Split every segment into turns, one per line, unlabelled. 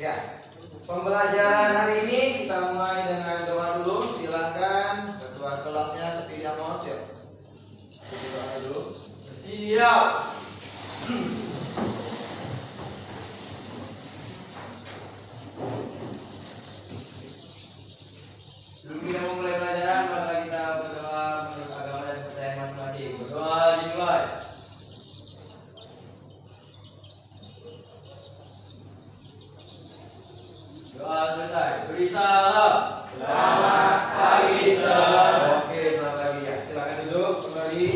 Ya, pembelajaran hari ini kita mulai dengan doa dulu. Silakan ketua kelasnya seperti Amos ya. Doa dulu.
Siap. Sebelum kita memulai pelajaran, mari kita berdoa menurut agama dan kepercayaan masing-masing. Berdoa dimulai. Doa selesai. Beri salam.
Selamat pagi, Sir. Oke, selamat pagi ya. Silakan duduk kembali.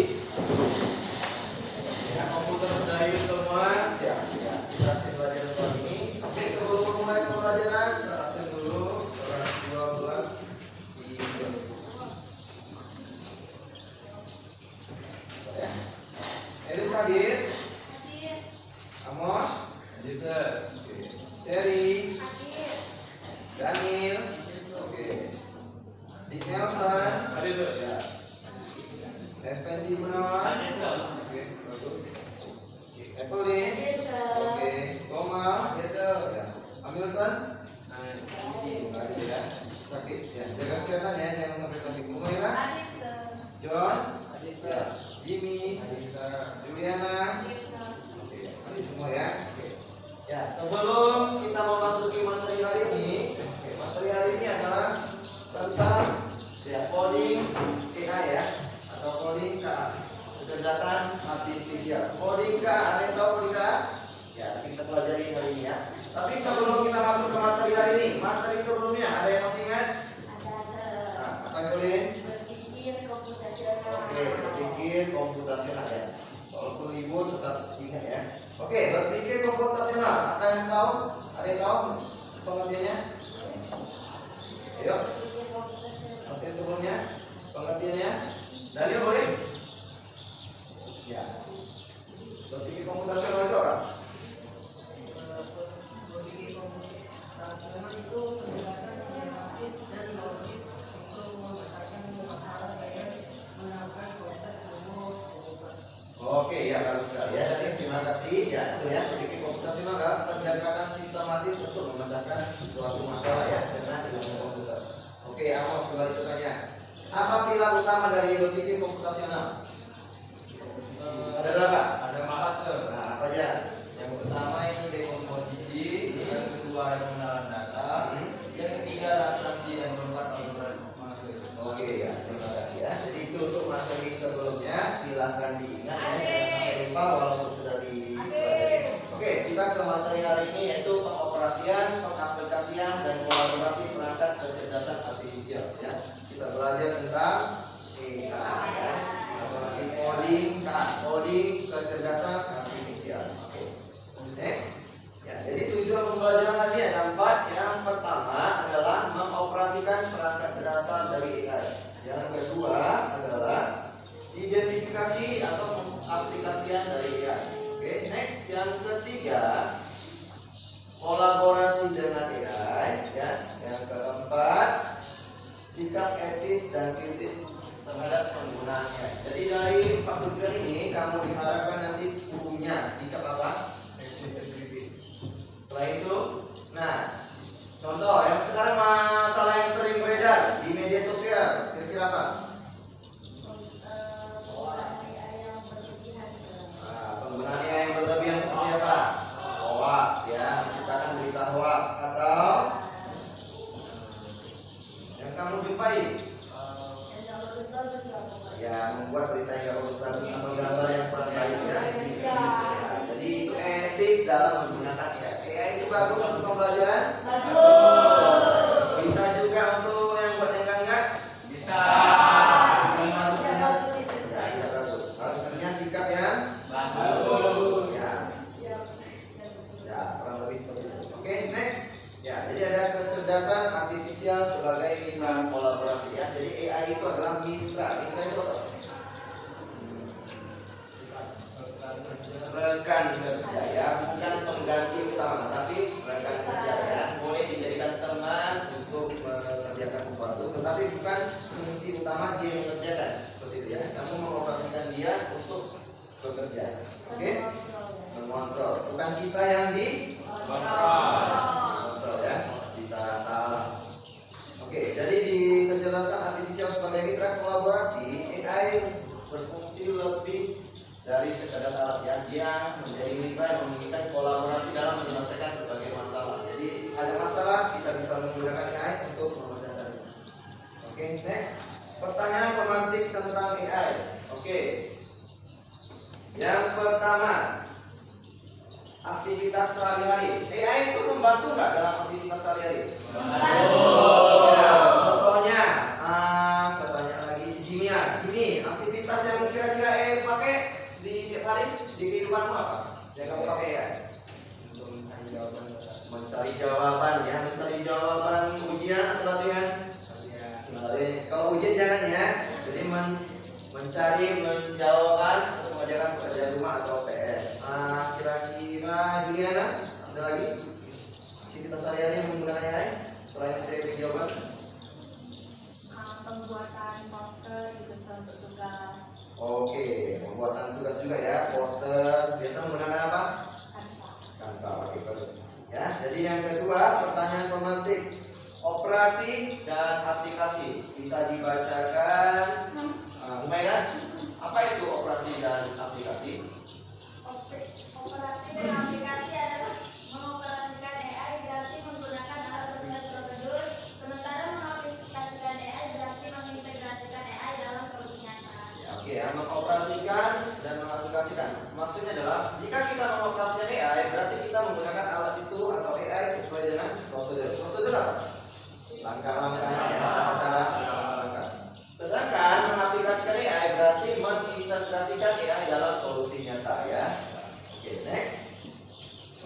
Ya, komputer sudah hidup semua. Siap. Ya, kita akan belajar soal ini. Oke, sebelum memulai pembelajaran, saya absen dulu kelas 12 di ya. Elis hadir. Amos.
Hadir, Sir.
Oke. Sherry. Daniel. Oke. Dick Nelson.
Hadir, Sir.
Ya. Effendi Gunawan.
Hadir, Sir.
Oke, bagus. Oke, Evelyn. Oke, Komal.
Hadir, Sir.
Ya. Hamilton.
Hadir.
Hadir ya. Sakit ya. Jaga kesehatan ya, jangan sampai sakit. Mumaira. John.
Hadir,
Ya.
Sir.
Jimmy.
Hadir, Sir.
Juliana. Oke, hadir semua ya. Oke. Ya, sebelum kita memasuki materi hari ini, oke, materi hari ini adalah tentang ya coding AI ya, atau coding KA, kecerdasan artifisial. Coding KA, ada yang tahu coding KA? Ya, kita pelajari hari ini ya. Tapi sebelum kita masuk ke materi hari ini, materi sebelumnya ada yang masih ingat? Nah, apa Evelyn? Oke, berpikir komputasional ya. Walaupun libur tetap ingat ya. Oke, berpikir komputasional. Apa yang tahu? Ada yang tahu pengertiannya? Ayo. Oke, sebelumnya pengertiannya. Daniel boleh? Ya. Berpikir komputasional itu apa?
Berpikir komputasional itu pendekatan sistematis dan logis untuk memecahkan masalah dengan menerapkan proses ilmu pengetahuan.
Oke, ya bagus sekali ya. Daniel, terima kasih. Ya, itu ya. Berpikir komputasional adalah pendekatan sistematis untuk memecahkan suatu masalah ya dengan ilmu komputer. Oke, Amos kembali bertanya. Apa pilar utama dari berpikir komputasional? Ada berapa?
Ada 4, Sir.
Nah, apa aja?
Yang pertama itu dekomposisi, yang kedua ada pengenalan data, yang ketiga ada abstraksi, dan keempat algoritma.
Oke ya, terima kasih ya. Jadi itu untuk materi sebelumnya, silahkan diingat ya, jangan sampai lupa walaupun sudah dipelajari. Oke, kita ke materi hari ini yaitu pengoperasian, pengaplikasian, dan kolaborasi perangkat kecerdasan artifisial ya. Kita belajar tentang AI ya, atau nanti coding kecerdasan artifisial. Oke, next. Ya, jadi tujuan pembelajaran ini ada 4. Yang pertama adalah mengoperasikan perangkat dasar dari AI. Yang kedua adalah identifikasi atau pengaplikasian dari AI. Oke, next. Yang ketiga, kolaborasi dengan AI. Ya. Yang keempat, sikap etis dan kritis terhadap penggunaannya. Jadi dari 4 tujuan ini kamu diharapkan nanti punya sikap apa? Selain itu, nah, contoh yang sekarang masalah yang sering beredar di media sosial, kira-kira apa? Penggunaan AI yang berlebihan seperti apa? Hoax ya, menciptakan berita hoax atau yang kamu jumpai? Ya, membuat berita yang bagus-bagus atau gambar yang kurang baik ya. Ya, jadi itu etis dalam menggunakan AI. AI itu bagus untuk pembelajaran? Bagus. Bisa juga untuk yang buat yang enggak?
Bisa.
Ya, tidak bagus. Harus punya sikap yang
Bagus.
ya. Ya, kurang lebih seperti itu. Oke, next. Ya, jadi ada kecerdasan artifisial sebagai mitra kolaborasi ya. Jadi AI itu adalah mitra. Mitra itu apa? Rekan kerja ya, bukan pengganti utama, tapi rekan kerja ya. Boleh dijadikan teman untuk mengerjakan sesuatu, tetapi bukan fungsi utama dia yang mengerjakan. Seperti itu ya. Kamu mengoperasikan dia untuk bekerja. Oke? Mengontrol. Bukan kita yang di
Kontrol.
bisa salah. Oke, jadi di kecerdasan artifisial sebagai mitra kolaborasi, AI berfungsi lebih dari sekadar alat ya. Dia menjadi mitra yang memungkinkan kolaborasi dalam menyelesaikan berbagai masalah. Jadi ada masalah kita bisa menggunakan AI untuk memecahkannya. Oke, next. Pertanyaan pemantik tentang AI. Oke. Yang pertama, aktivitas sehari-hari. AI itu membantu nggak dalam aktivitas sehari-hari? Ya, contohnya, saya tanya lagi si Jimmy ya. Jimmy, aktivitas yang kira-kira AI pakai di tiap hari di kehidupanmu apa? Yang kamu pakai ya?
Untuk mencari jawaban.
Mencari jawaban ya, mencari jawaban ujian atau latihan? Kalau ujian jangan ya. Jadi mencari menjawabkan atau mengerjakan pekerjaan rumah atau PS. Kira-kira Juliana ada lagi aktivitas sehari-hari yang menggunakan AI selain mencari jawaban?
Pembuatan poster gitu untuk tugas.
Oke, pembuatan tugas juga ya, poster. Biasa menggunakan apa?
Canva.
Canva. Oke, bagus. Ya, jadi yang kedua pertanyaan pemantik. Operasi dan aplikasi bisa dibacakan. Umaira, apa itu operasi dan aplikasi?
Operasi dan aplikasi adalah mengoperasikan AI berarti menggunakan alat dan prosedur, sementara mengaplikasikan AI berarti mengintegrasikan AI dalam solusi nyata.
Ya, oke, ya, mengoperasikan dan mengaplikasikan. Maksudnya adalah jika kita mengoperasikan AI berarti kita menggunakan alat itu atau AI sesuai dengan prosedur. Prosedur apa? Langkah-langkahnya ya, tata cara langkah-langkah. Sedangkan mengaplikasikan AI berarti mengintegrasikan AI dalam solusi nyata ya. Oke, next.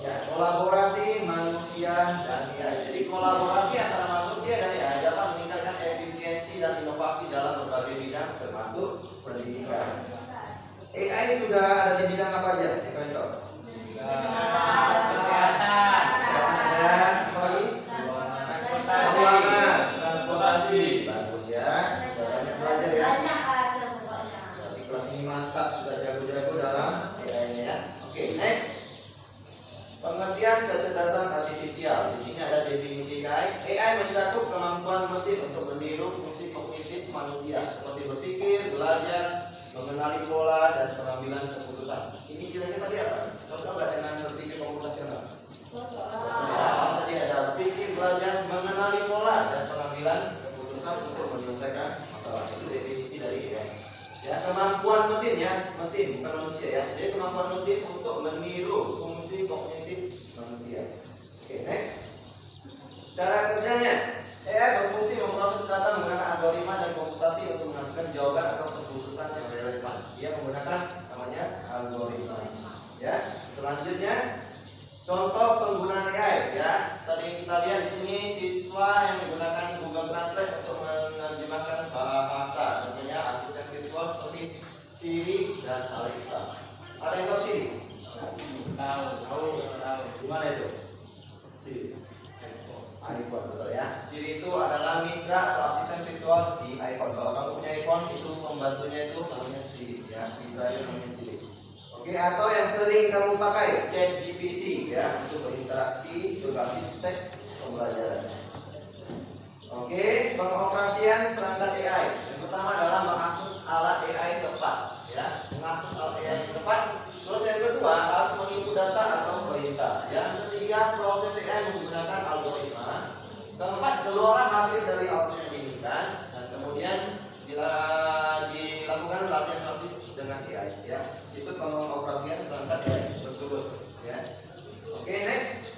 Ya, kolaborasi manusia dan AI. Jadi kolaborasi antara manusia dan AI dapat meningkatkan efisiensi dan inovasi dalam berbagai bidang termasuk pendidikan. AI sudah ada di bidang apa aja? Yang kalian tahu?
Kesehatan.
Kesehatan ada, apa lagi? Keuangan, transportasi. Bagus ya. Sudah banyak belajar ya. Berarti kelas ini mantap, sudah jago-jago dalam AI-nya ya. Oke, next. Pengertian kecerdasan artifisial. Di sini ada definisi AI. AI mencakup kemampuan mesin untuk meniru fungsi kognitif manusia seperti berpikir, belajar, mengenali pola dan pengambilan keputusan. Ini kira-kira tadi apa? Cocok nggak dengan berpikir komputasional? Ya, tadi ada berpikir, belajar, mengenali pola dan pengambilan keputusan untuk menyelesaikan masalah. Itu definisi dari AI. Ya, kemampuan mesin ya, mesin bukan manusia ya. Jadi kemampuan mesin untuk meniru fungsi kognitif manusia. Oke, next. Cara kerjanya, AI berfungsi memproses data menggunakan algoritma dan komputasi untuk menghasilkan jawaban atau keputusan yang relevan. Dia menggunakan namanya algoritma. Ya, selanjutnya contoh penggunaan AI ya. Sering kita lihat di sini siswa yang menggunakan Google Translate untuk menerjemahkan bahasa. Contohnya asisten virtual seperti Siri dan Alexa. Ada yang tahu Siri?
Tahu.
Gimana itu? Siri. iPhone betul ya. Siri itu adalah mitra atau asisten virtual di iPhone. Kalau kamu punya iPhone itu pembantunya itu namanya Siri ya. Mitra itu namanya Siri. Oke, atau yang sering kamu pakai ChatGPT ya untuk berinteraksi berbasis teks pembelajaran. Oke, pengoperasian perangkat AI. Yang pertama adalah mengakses alat AI tepat ya, mengakses alat AI yang tepat. Terus yang kedua harus menginput data atau perintah. Yang ketiga proses AI menggunakan algoritma. Keempat keluar hasil dari output yang diinginkan dan kemudian dilakukan latihan praksis dengan AI ya. Itu pengoperasian perangkat AI berturut ya. Oke, next.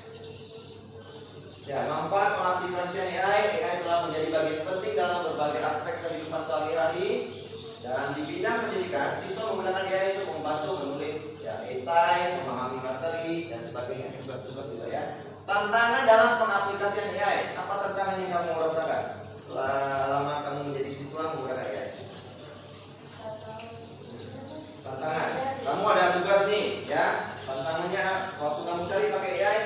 Ya, manfaat pengaplikasian AI telah menjadi bagian penting dalam berbagai aspek kehidupan sehari-hari. Dan di bidang pendidikan, siswa menggunakan AI untuk membantu menulis ya, esai, memahami materi dan sebagainya, tugas-tugas juga ya. Tantangan dalam pengaplikasian AI, apa tantangan yang kamu rasakan selama kamu menjadi siswa menggunakan AI? Tantangan, kamu ada tugas nih ya. Tantangannya waktu kamu cari pakai AI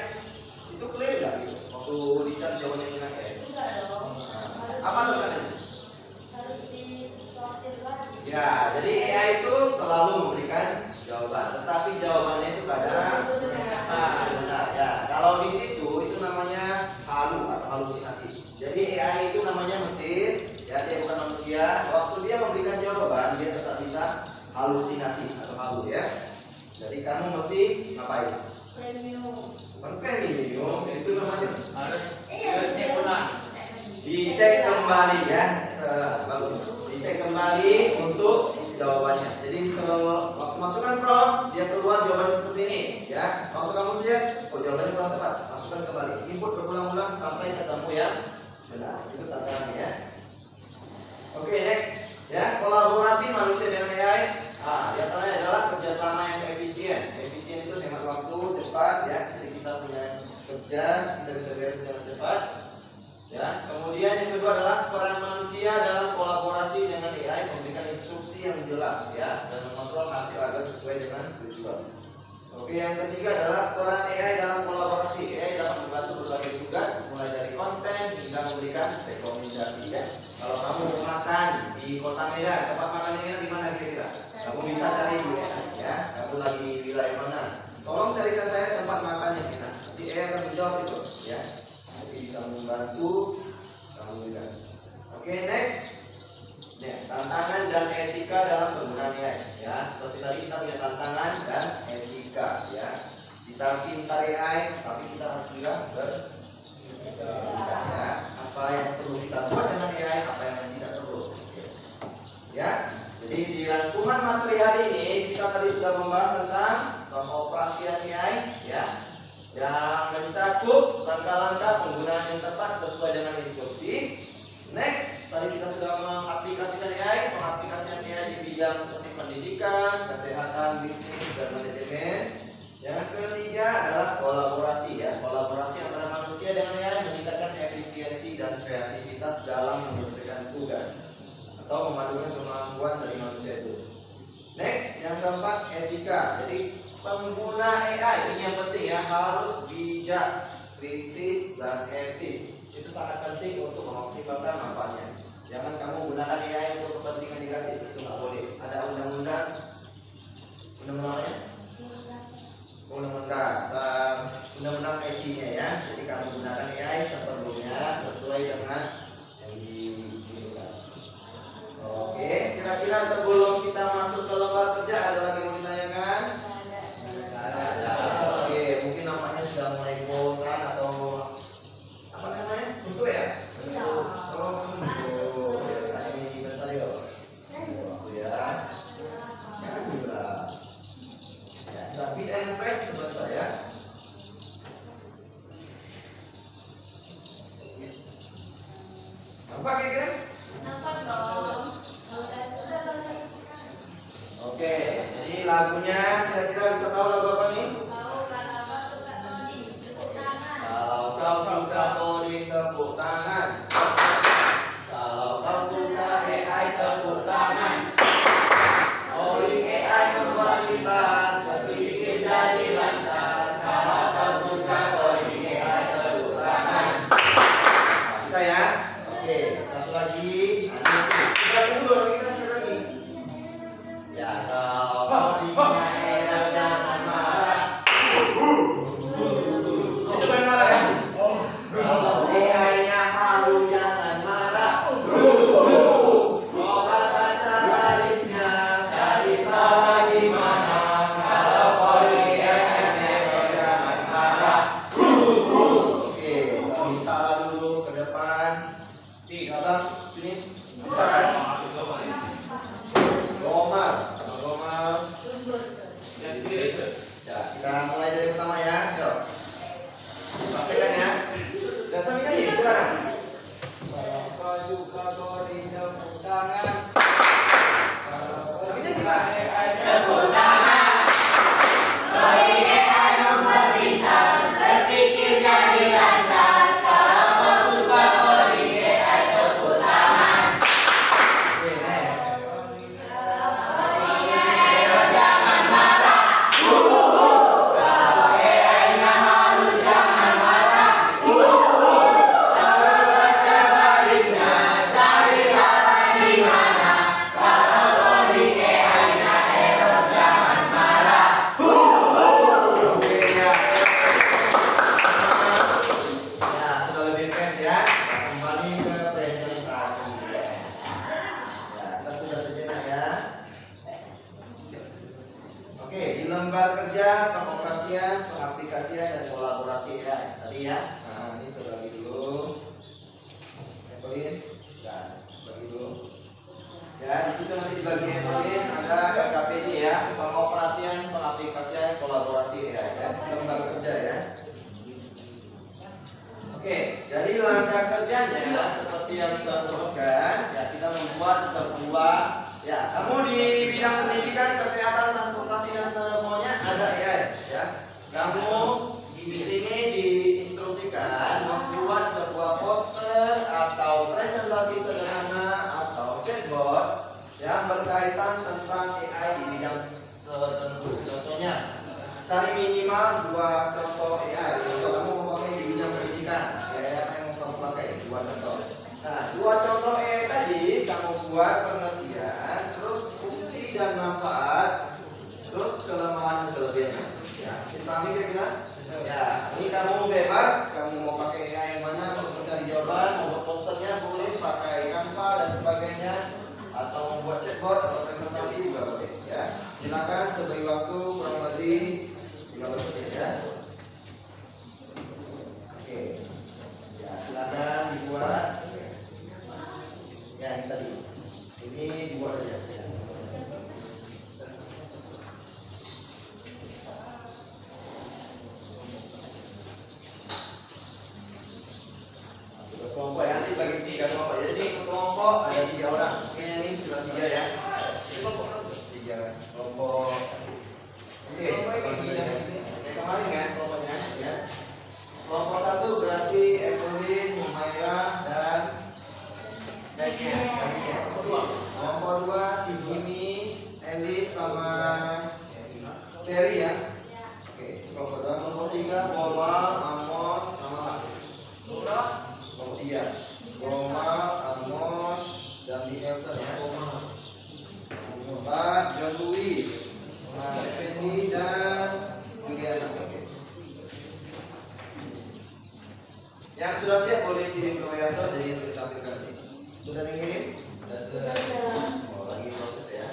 itu clear nggak gitu? Waktu dicari jawabannya dengan AI? Apa tantangannya? Ya, jadi AI itu selalu memberikan jawaban, tetapi jawabannya itu kadang benar. Ya, kalau di situ itu namanya halu atau halusinasi. Jadi AI itu namanya mesin, ya dia bukan manusia. Waktu dia memberikan jawaban, dia tetap bisa halusinasi atau halu ya. Jadi kamu mesti ngapain?
Premium.
Bukan premium, itu namanya
Harus
Iya,
cek ulang.
dicek kembali ya. Bagus. Dicek kembali untuk jawabannya. Jadi kalau waktu masukkan prompt, dia keluar jawabannya seperti ini ya. Waktu kamu cek, oh jawabannya kurang tepat, masukkan kembali. Input berulang-ulang sampai ketemu yang benar. Itu tantangannya ya. Oke, next ya, kolaborasi manusia dengan AI. Di antaranya adalah kerjasama yang efisien. Efisien itu hemat waktu, cepat ya. Jadi kita punya kerja, kita bisa beres dengan cepat. Ya. Kemudian yang kedua adalah peran manusia dalam kolaborasi dengan AI, memberikan instruksi yang jelas ya dan mengontrol hasil agar sesuai dengan tujuan. Oke, yang ketiga adalah peran AI dalam kolaborasi. AI dapat membantu berbagai tugas, mulai dari konten hingga memberikan rekomendasi ya. Kalau kamu mau makan di Kota Medan, tempat makan ini di mana kira-kira? Kamu bisa cari di AI ya. Kamu lagi di wilayah mana? Tolong carikan saya tempat makan yang enak. Nanti AI akan menjawab itu ya. Jadi bisa membantu kamu juga. Oke, next. Ya, tantangan dan etika dalam penggunaan AI ya. Seperti tadi kita punya tantangan dan etika ya. Kita pintar AI, tapi kita harus juga beretika ya. Apa yang perlu kita buat dengan AI, apa yang tidak perlu. Ya. Jadi di rangkuman materi hari ini kita tadi sudah membahas tentang pengoperasian AI ya, yang mencakup langkah-langkah penggunaan yang tepat sesuai dengan instruksi. Next, tadi kita sudah mengaplikasikan AI, pengaplikasian AI di bidang seperti pendidikan, kesehatan, bisnis, dan manajemen. Yang ketiga adalah kolaborasi ya, kolaborasi antara manusia dengan AI meningkatkan efisiensi dan kreativitas dalam menyelesaikan tugas atau memadukan kemampuan dari manusia itu. Next, yang keempat etika. Jadi pengguna AI ini yang penting ya, harus bijak, kritis, dan etis. Itu sangat penting untuk memaksimalkan manfaatnya. Jangan kamu gunakan AI untuk kepentingan negatif, itu nggak boleh. Ada undang-undang dasar, undang-undang IT-nya ya. Jadi kamu gunakan AI seperlunya sesuai dengan yang dibutuhkan. Oke, kira-kira sebelum kita masuk ke lembar kerja ada lagi yang mau ditanyakan? Oke, mungkin nampaknya sudah mulai bosan atau apa namanya? Suntuk ya? Oh, suntuk. Tanya ini bentar yuk. Waktu ya. Jangan gila. Ya, tapi fresh sebentar ya. Nampak kira-kira?
Nampak dong.
Oke, jadi lagunya kira-kira bisa tahu lagu apa nih?
Tahu kalau apa suka coding, tepuk tangan.
Kalau kau suka coding, tepuk tangan. Kalau kau suka AI, tepuk tangan. Coding AI membuat kita berpikir jadi lancar. Kalau kau suka coding AI, tepuk tangan. Nah, bisa ya? Oke, satu lagi. Kita dulu, kita lagi. Ya, kalau codingnya error jangan marah. Itu main marah ya? Kalau AI-nya halu jangan marah. Coba baca barisnya, cari salah di mana. Kalau codingnya error jangan marah. Oke, saya minta dulu ke depan. Abang, sini. Gomar. Ya, kita mulai dari pertama ya. Yuk. Praktekkan ya. Udah sampai nyanyi sekarang.
Kalau kau suka coding tepuk tangan. Kalau kau
Tapi
suka
nyanyi, Pak.
AI tepuk tangan.
Coding AI membuat pintar, berpikir jadi lancar. Kalau kau suka coding AI tepuk tangan.
Oke, next.
Codingnya error jangan marah.
AI-nya halu jangan marah. Kalau baca barisnya, cari salah di mana. Kalau coding AI-nya error jangan
tadi ya. Nah, ini saya bagi dulu. Evelyn, dan bagi dulu. Ya, di situ nanti dibagi Evelyn ada LKPD ya, pengoperasian, pengaplikasian, kolaborasi ya, lembaga kerja ya. Oke, jadi langkah kerjanya seperti yang saya sebutkan, ya kita membuat sebuah, ya kamu di bidang pendidikan, kesehatan, transportasi dan semuanya ada ya. Kamu di sini diinstruksikan membuat sebuah poster atau presentasi sederhana atau chatbot yang berkaitan tentang AI di bidang tertentu. Contohnya, cari minimal 2 contoh AI. Contoh kamu mau pakai di bidang pendidikan, ya apa yang mau kamu pakai? 2 contoh. Nah, 2 contoh AI tadi kamu buat pengertian, terus fungsi dan manfaat, terus kelemahan dan kelebihannya. Ya, dipahami kira-kira? Ya, ini kamu bebas, kamu mau pakai AI yang mana untuk mencari jawaban, mau buat posternya boleh, pakai Canva dan sebagainya, atau membuat chatbot atau presentasi juga boleh. Ya, silakan seberi waktu kurang lebih 15 menit ya. Oke, ya silakan dibuat. Ya ini tadi, ini dibuat aja. Ya. Kelompok ya, nanti bagi 3 kelompok. Jadi satu kelompok ada 3 orang. Mungkin ini sudah 3 ya. 3 kelompok. Oke, kayak kemarin kan kelompoknya ya. Kelompok 1 berarti Evelyn, Humaira dan Daniel. Kelompok 2 si Jimmy, Elis sama Cherry ya. Oke, kelompok 2. Kelompok 3 Bomal, Amos sama kelompok 3 Bomal, Amos dan di Nelson ya. Kelompok 4 John Louis, Effendi dan Juliana. Oke. Yang sudah siap boleh kirim ke WhatsApp so, jadi untuk ditampilkan nanti. Sudah dikirim? Oh, lagi proses ya.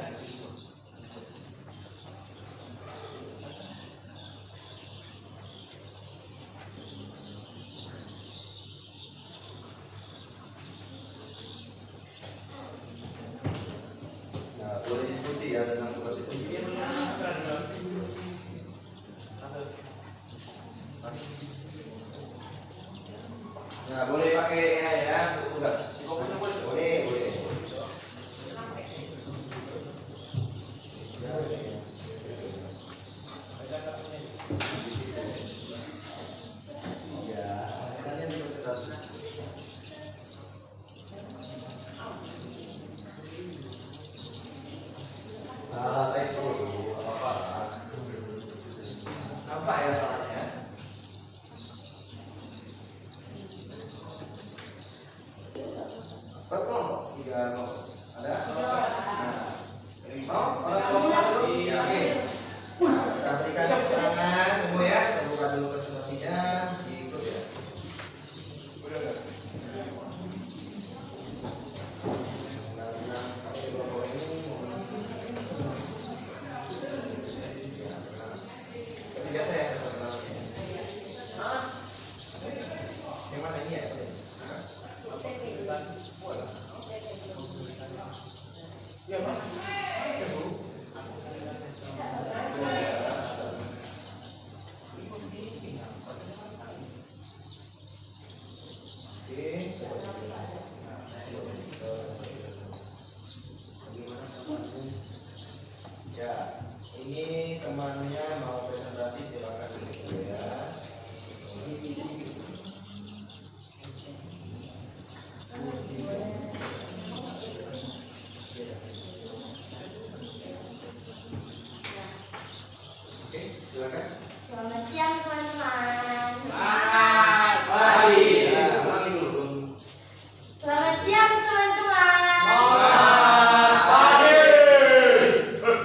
Nah, boleh diskusi ya tentang tugas itu. Nah, boleh pakai AI ya untuk tugas. Boleh, boleh. Ya, kalian presentasi. Salah typo apa? Nampak ya salahnya? Berkelompok 3 kelompok. Ada? Mau orang kelompok 1? Ya, oke. Kita berikan keterangan semua ya. Saya buka dulu presentasinya. Diikut ya. Biasa ya keterangannya. Yang mana ini ya? Ya, Pak. Ya, ini temannya mau presentasi silakan dulu ya. Oke, silakan.
Selamat siang teman-teman.
Pagi. Ya, ulangi dulu.
Selamat siang teman-teman.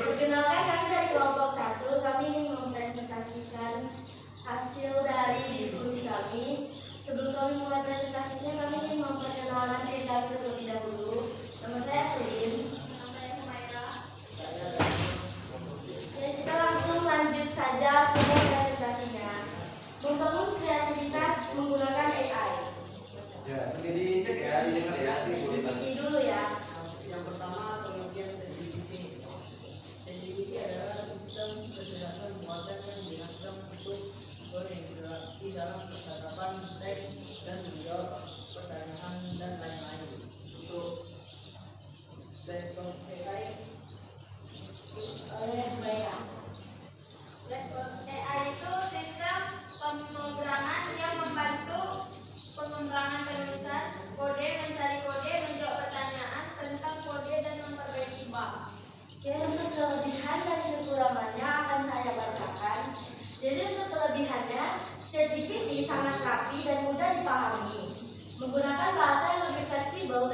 Perkenalkan kami dari kelompok 1. Kami ingin mempresentasikan hasil dari diskusi kami. Sebelum kami mulai presentasinya, kami ingin memperkenalkan diri kami terlebih dahulu. Nama saya Evelyn. Nama saya Humaira. Jadi kita langsung lanjut saja ke presentasinya. Membangun kreativitas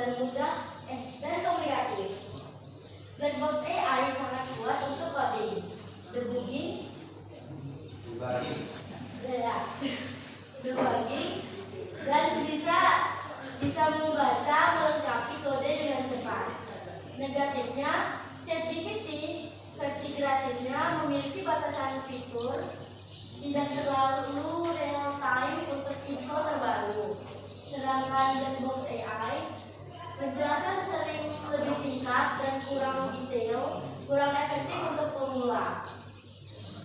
dan mudah dan komunikatif. Black box AI sangat kuat untuk coding, debugging, dan bisa membaca melengkapi kode dengan cepat. Negatifnya, ChatGPT versi gratisnya memiliki batasan fitur, tidak terlalu real time untuk info terbaru. Sedangkan Blackbox AI penjelasan sering lebih singkat dan kurang detail, kurang efektif untuk pemula.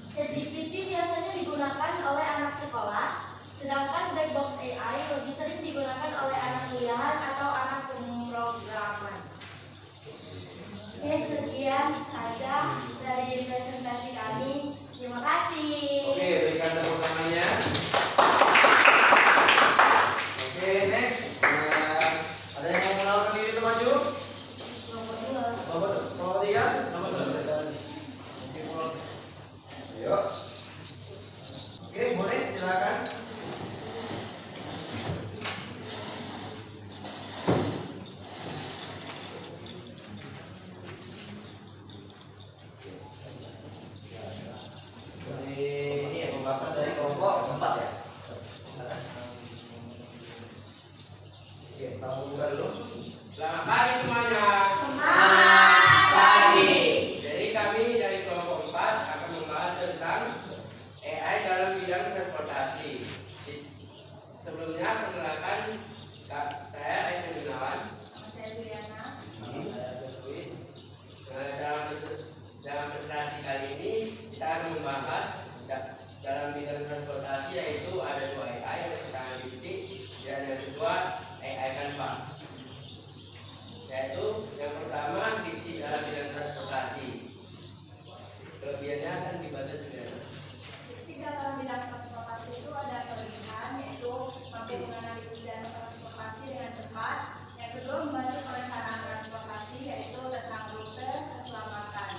ChatGPT biasanya digunakan oleh anak sekolah, sedangkan Blackbox AI lebih sering digunakan oleh anak kuliahan atau anak pemrograman. Oke, sekian saja dari presentasi kami. Terima kasih.
Oke, berikan tepuk tangannya. Oke, next. Ada yang mau mengenalkan diri itu maju? Nomor 3? Ayo. Oke, boleh silakan. Ini pembahasan dari kelompok 4 ya. Oke, salam buka dulu.
Selamat pagi semuanya.
Semangat pagi.
Jadi kami dari kelompok 4 akan membahas tentang AI dalam bidang transportasi. Sebelumnya perkenalkan saya Aisyah Gunawan.
Saya Juliana.
Saya Luis. Dalam presentasi kali ini kita akan membahas dalam bidang transportasi, yaitu ada 2 AI, yang pertama Diksi dan yang kedua AI Canva. Yaitu yang pertama Diksi dalam bidang transportasi. Kelebihannya akan dibaca Juliana.
Diksi dalam bidang transportasi itu ada kelebihan, yaitu mampu menganalisis data transportasi dengan cepat. Yang kedua, membantu perencanaan transportasi, yaitu tentang rute keselamatan.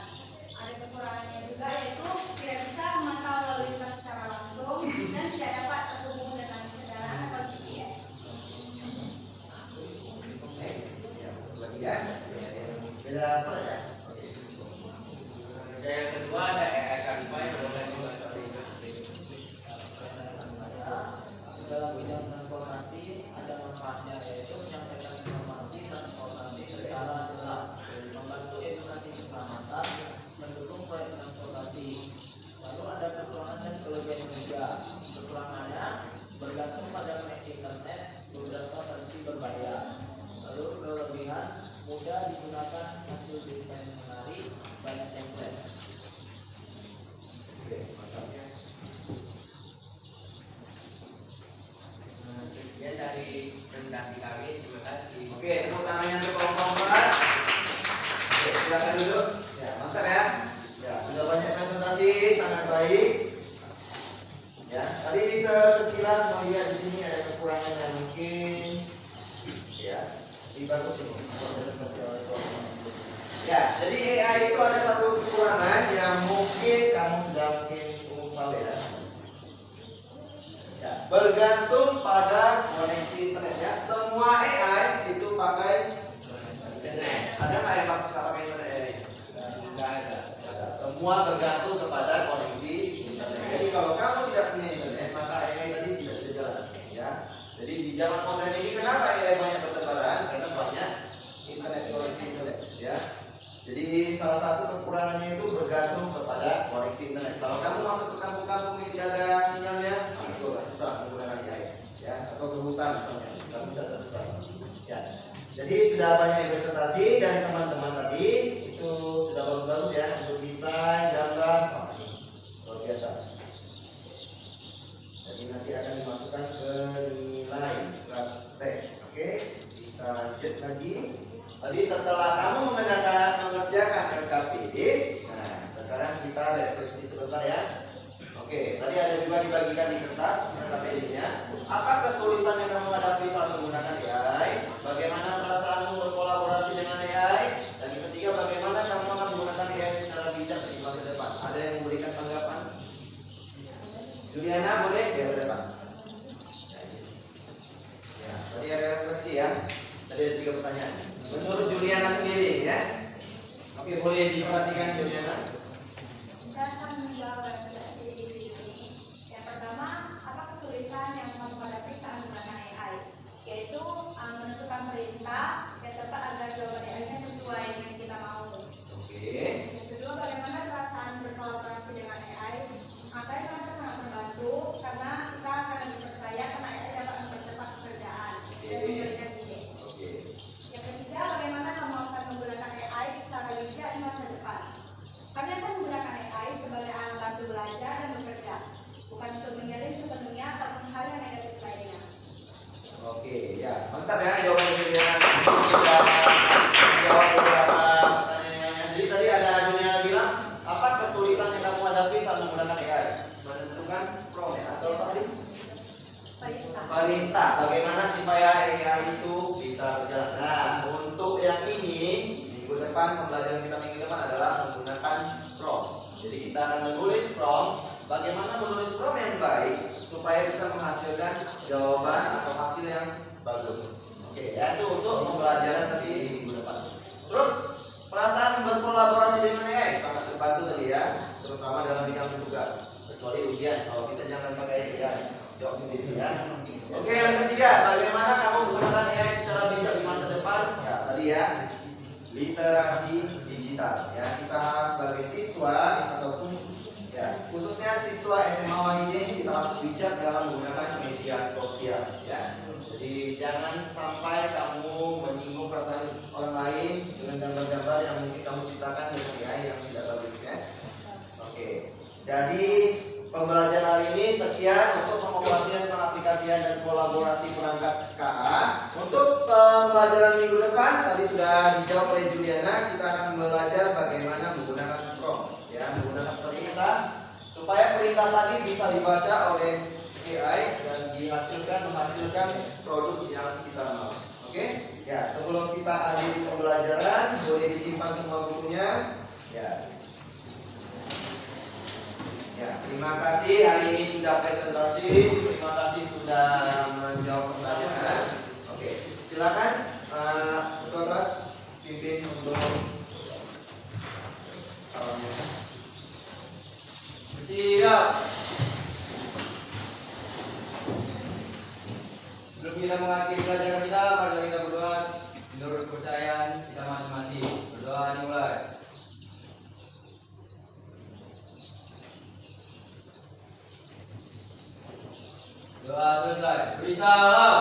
Ada kekurangannya juga, yaitu tidak bisa memantau lalu lintas secara langsung dan tidak dapat terhubung dengan kendaraan atau GPS.
Next. Ya, satu lagi ya. Beda saja. Oke.
Dan yang kedua ada AI Canva yang boleh membaca ringan.
Dalam bidang transportasi ada manfaatnya, yaitu menyampaikan informasi transportasi secara jelas, membantu edukasi keselamatan, mendukung proyek transportasi. Lalu ada kekurangan dan kelebihan juga. Kekurangannya bergantung pada koneksi internet, beberapa versi berbayar. Lalu kelebihan mudah digunakan, hasil desain menarik, banyak template.
Oke, mantap.
Sekian dari presentasi kami. Terima kasih.
Oke, tepuk tangannya untuk kelompok 4. Oke, silakan duduk. Ya, mantap ya. Ya, sudah banyak presentasi, sangat baik. Ya, tadi bisa sekilas melihat di sini ada kekurangan yang mungkin ya, ini bagus ini presentasi oleh kelompok. Ya, jadi AI itu ada satu kekurangan yang mungkin kamu sudah umum tahu ya. Ya, bergantung pada koneksi internet ya. Semua AI itu pakai internet. Ada nggak yang pakai internet AI? Nggak ada. Semua bergantung kepada koneksi internet. Jadi kalau kamu tidak punya internet, maka AI tadi tidak bisa jalan. Ya. Jadi di zaman modern ini kenapa AI banyak bertebaran? Karena banyak internet, koneksi internet. Ya. Jadi salah satu kekurangannya itu bergantung kepada koneksi internet. Kalau kamu masuk ke kampung-kampung yang tidak ada sinyalnya, itu agak susah menggunakan AI, ya, atau ke hutan misalnya, kamu bisa susah. Ya. Jadi sudah banyak presentasi dari teman-teman tadi, itu sudah bagus-bagus ya untuk desain, gambar, luar biasa. Jadi nanti akan dimasukkan ke nilai praktek. Oke, kita lanjut lagi. Tadi setelah kamu mengerjakan LKPD, nah sekarang kita refleksi sebentar ya. Oke, tadi ada juga dibagikan di kertas LKPD-nya. Apa kesulitan yang kamu hadapi saat menggunakan AI? Bagaimana perasaanmu berkolaborasi dengan AI? Dan yang ketiga, bagaimana kamu akan menggunakan AI secara bijak di masa depan? Ada yang memberikan tanggapan? Juliana boleh? Ya, boleh Pak. Ya, tadi ada refleksi ya. Tadi dari 3 pertanyaan. Menurut Juliana sendiri ya. Oke, boleh diperhatikan Juliana.
Saya akan menjawab rekomendasi individu ini. Yang pertama, apa kesulitan yang kamu hadapi saat menggunakan AI? Yaitu menentukan perintah yang tepat agar jawaban AI-nya sesuai dengan kita mau.
Oke.
Yang kedua, bagaimana perasaan berkolaborasi dengan AI? Maka itu merasa sangat membantu karena kita akan lebih percaya karena AI dapat mempercepat pekerjaan dan memberikan ide.
Oke.
Yang ketiga, bagaimana kamu akan menggunakan AI secara bijak di masa depan? Kami akan menggunakan AI sebagai alat bantu belajar dan bekerja, bukan untuk mengiring sepenuhnya ataupun hal yang negatif lainnya.
Oke, ya. Mantap ya jawaban Juliana. Sudah menjawab beberapa pertanyaan. Jadi tadi ada Juliana bilang, apa kesulitan yang kamu hadapi saat menggunakan AI? Menentukan prompt atau apa tadi? Perintah. Bagaimana supaya AI itu bisa berjalan? Nah, untuk yang ini minggu depan pembelajaran kita minggu depan adalah menggunakan prompt. Jadi kita akan menulis prompt. Bagaimana menulis prompt yang baik supaya bisa menghasilkan jawaban atau hasil yang bagus. Oke, ya itu untuk pembelajaran tadi di minggu depan. Terus perasaan berkolaborasi dengan AI sangat terbantu tadi ya, terutama dalam bidang tugas. Kecuali ujian, kalau bisa jangan pakai AI. Jawab sendiri ya. Oke, yang ketiga, bagaimana kamu menggunakan AI secara bijak di masa depan? Ya, tadi ya, literasi digital. Ya, kita sebagai siswa ataupun ya, khususnya siswa SMA Wahidin kita harus bijak dalam menggunakan media sosial. Ya, jadi jangan sampai kamu menyinggung perasaan orang lain dengan gambar-gambar yang mungkin kamu ciptakan dengan AI yang tidak bagus ya. Oke, jadi pembelajaran hari ini sekian untuk pengoperasian, pengaplikasian dan kolaborasi perangkat KA. Untuk pembelajaran minggu depan tadi sudah dijawab oleh Juliana. Kita akan belajar bagaimana menggunakan prompt, ya, menggunakan perintah supaya perintah tadi bisa dibaca oleh AI dan menghasilkan produk yang kita mau. Oke, ya sebelum kita akhiri pembelajaran boleh disimpan semua bukunya. Ya. Ya, terima kasih hari ini sudah presentasi, terima kasih sudah menjawab pertanyaan. Oke, silakan ketua kelas pimpin untuk siap. Sebelum kita mengakhiri pelajaran kita, mari kita berdoa menurut kepercayaan kita masing-masing. Berdoa dimulai. Doa selesai. Beri salam.